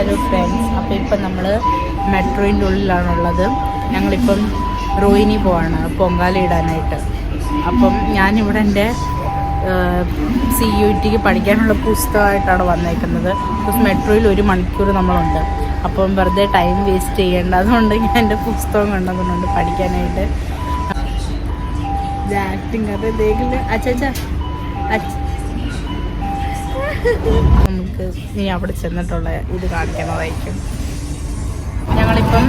Hello friends, അപ്പോൾ ഇപ്പം നമ്മൾ മെട്രോയിൻ്റെ ഉള്ളിലാണുള്ളത്. ഞങ്ങളിപ്പം റോയിനി പോവാണ് പൊങ്കാല ഇടാനായിട്ട്. അപ്പം ഞാനിവിടെ എൻ്റെ CUETക്ക് പഠിക്കാനുള്ള പുസ്തകമായിട്ടാണ് വന്നേക്കുന്നത്. ബിക്കോസ് മെട്രോയിൽ 1 മണിക്കൂർ നമ്മളുണ്ട്. അപ്പം വെറുതെ ടൈം വേസ്റ്റ് ചെയ്യേണ്ട, അതുകൊണ്ട് ഞാൻ എൻ്റെ പുസ്തകം കൊണ്ടുവന്നുണ്ട് പഠിക്കാനായിട്ട്. ആക്ടിങ് അത് ദേഖില്ല അച്ഛാ നമുക്ക് ഇനി അവിടെ ചെന്നിട്ടുള്ള ഇത് കാണിക്കുന്നതായിരിക്കും. ഞങ്ങളിപ്പം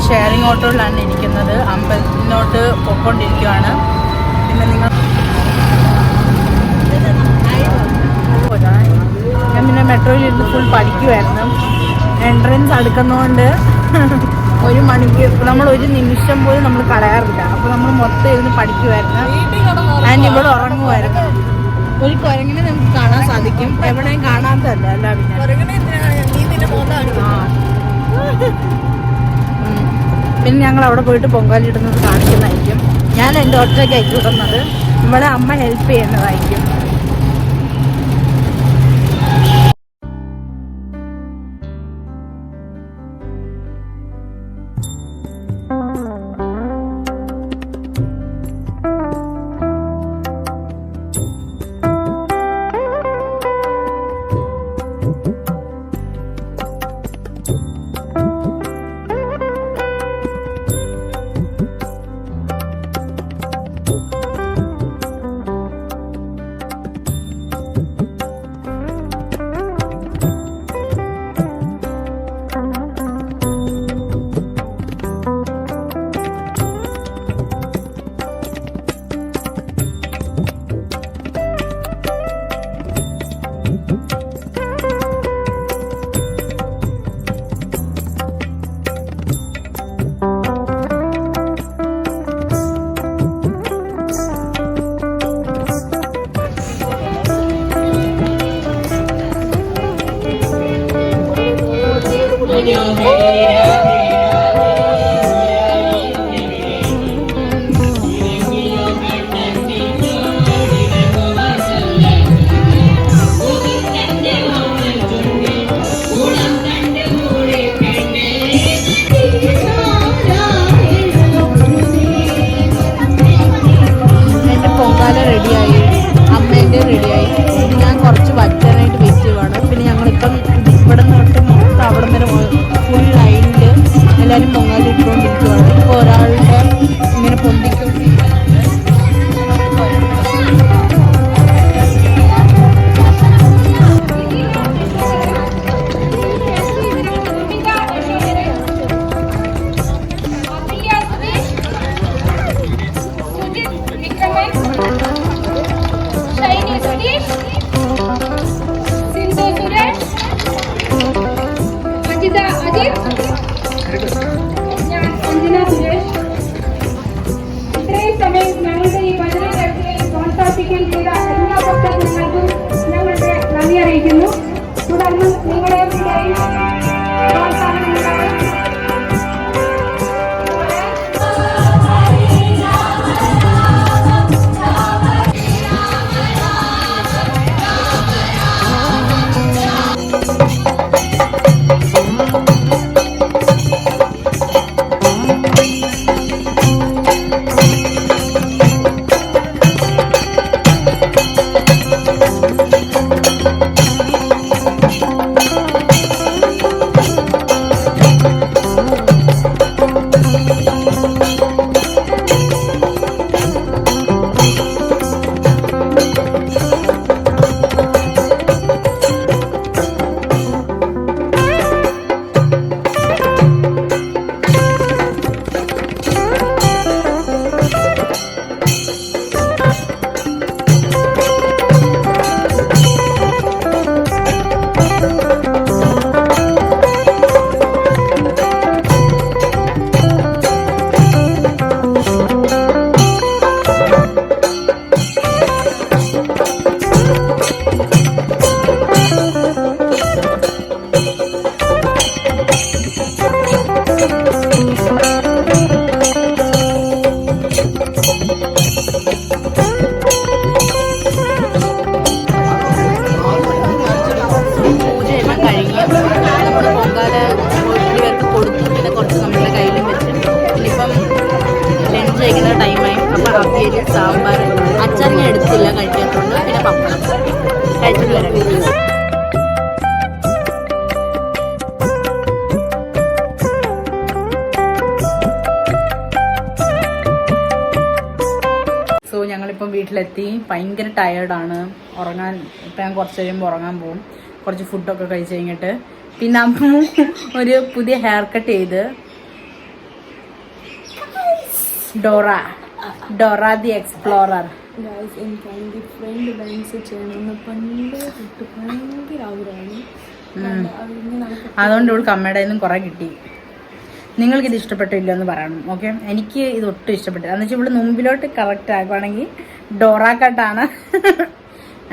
ഷെയറിംഗ് ഓട്ടോയിലാണ് ഇരിക്കുന്നത്. അമ്പലത്തിനോട്ട് പൊയ്ക്കൊണ്ടിരിക്കുകയാണ്. പിന്നെ നിങ്ങൾ ഞാൻ പിന്നെ മെട്രോയിൽ ഇരുന്ന് ഫുൾ പഠിക്കുമായിരുന്നു. എൻട്രൻസ് അടുക്കുന്നതുകൊണ്ട് 1 മണിക്കൂർ നമ്മൾ 1 നിമിഷം പോലും നമ്മൾ കളയാറില്ല. അപ്പോൾ നമ്മൾ മൊത്തം ഇരുന്ന് പഠിക്കുമായിരുന്നു. ആൻഡ് ഇവിടെ ഉറങ്ങുമായിരുന്നു. ഒരു കുരങ്ങിനെ നമുക്ക് കാണാൻ സാധിക്കും, എവിടെയും കാണാത്തല്ല. അല്ല പിന്നെ ഞങ്ങൾ അവിടെ പോയിട്ട് പൊങ്കാലിടുന്നത് കാണിക്കുന്നതായിരിക്കും. ഞാൻ എൻ്റെ ഒറ്റയ്ക്കായിരിക്കും ഇടുന്നത്. ഇവിടെ അമ്മ ഹെൽപ്പ് ചെയ്യുന്നതായിരിക്കും. സാമ്പാർ, അച്ചാർ ഞാൻ എടുത്തില്ല കഴിക്കാത്തതുകൊണ്ട്, പിന്നെ പപ്പടം കഴിച്ചിട്ട് വരാം. സോ ഞങ്ങളിപ്പം വീട്ടിലെത്തി. ഭയങ്കര ടയേർഡാണ്. ഉറങ്ങാൻ ഇപ്പം ഞാൻ കുറച്ച് കഴിയുമ്പോൾ ഉറങ്ങാൻ പോകും. കുറച്ച് ഫുഡൊക്കെ കഴിച്ച് കഴിഞ്ഞിട്ട് പിന്നെ അമ്മ ഒരു പുതിയ ഹെയർ കട്ട് ചെയ്ത് ഡോറ ദി എക്സ്പ്ലോറർ. എനിക്കാണ് ഡിഫറെൻറ്റ് ഡാൻസ് ചെയ്യണമെന്ന് പണ്ട് തൊട്ട് ഭയങ്കര ആഗ്രഹമാണ്. അതുകൊണ്ട് ഇവൾക്ക് അമ്മയുടെ നിന്നും കുറേ കിട്ടി. നിങ്ങൾക്കിത് ഇഷ്ടപ്പെട്ടില്ല എന്ന് പറയണം. ഓക്കെ, എനിക്ക് ഇത് ഒട്ടും ഇഷ്ടപ്പെട്ടില്ല. എന്ന് വെച്ചാൽ ഇവിടെ മുമ്പിലോട്ട് കറക്റ്റ് ആക്കുവാണെങ്കിൽ ഡോറ കട്ടാണ്.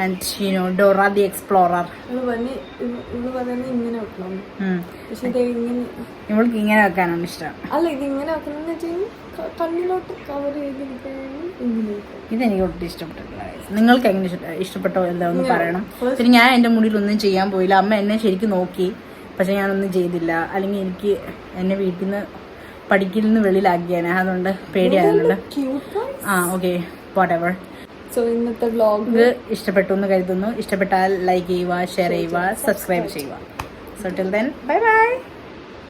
And you know Dora the explorer. ഇങ്ങനെ വെക്കണം, പക്ഷെ ഇവൾക്ക് ഇങ്ങനെ വെക്കാനാണ് ഇഷ്ടം. അല്ല, ഇത് ഇങ്ങനെ വെക്കണം വെച്ചാൽ കണ്ണിലോട്ട് കവർ ചെയ്തിരിക്കുകയാണ്. ഇതെനിക്ക് ഒട്ടും ഇഷ്ടപ്പെട്ടിട്ടില്ല. നിങ്ങൾക്ക് എങ്ങനെ ഇഷ്ടപ്പെട്ടോ എന്താണെന്ന് പറയണം. പിന്നെ ഞാൻ എൻ്റെ മുടിയിലൊന്നും ചെയ്യാൻ പോയില്ല. അമ്മ എന്നെ ശരിക്കും നോക്കി, പക്ഷെ ഞാനൊന്നും ചെയ്തില്ല. അല്ലെങ്കിൽ എനിക്ക് എന്നെ വീട്ടിൽ നിന്ന് പഠിക്കൽ നിന്ന് വെളിയിലാക്കിയാണ്. അതുകൊണ്ട് പേടിയാകുന്നുണ്ട്. Okay, whatever. സോ ഇന്നത്തെ വ്ലോഗ് ഇഷ്ടപ്പെട്ടു എന്ന് കരുതുന്നു. ഇഷ്ടപ്പെട്ടാൽ ലൈക്ക് ചെയ്യുക, ഷെയർ ചെയ്യുക, സബ്സ്ക്രൈബ് ചെയ്യുക. So till then bye bye.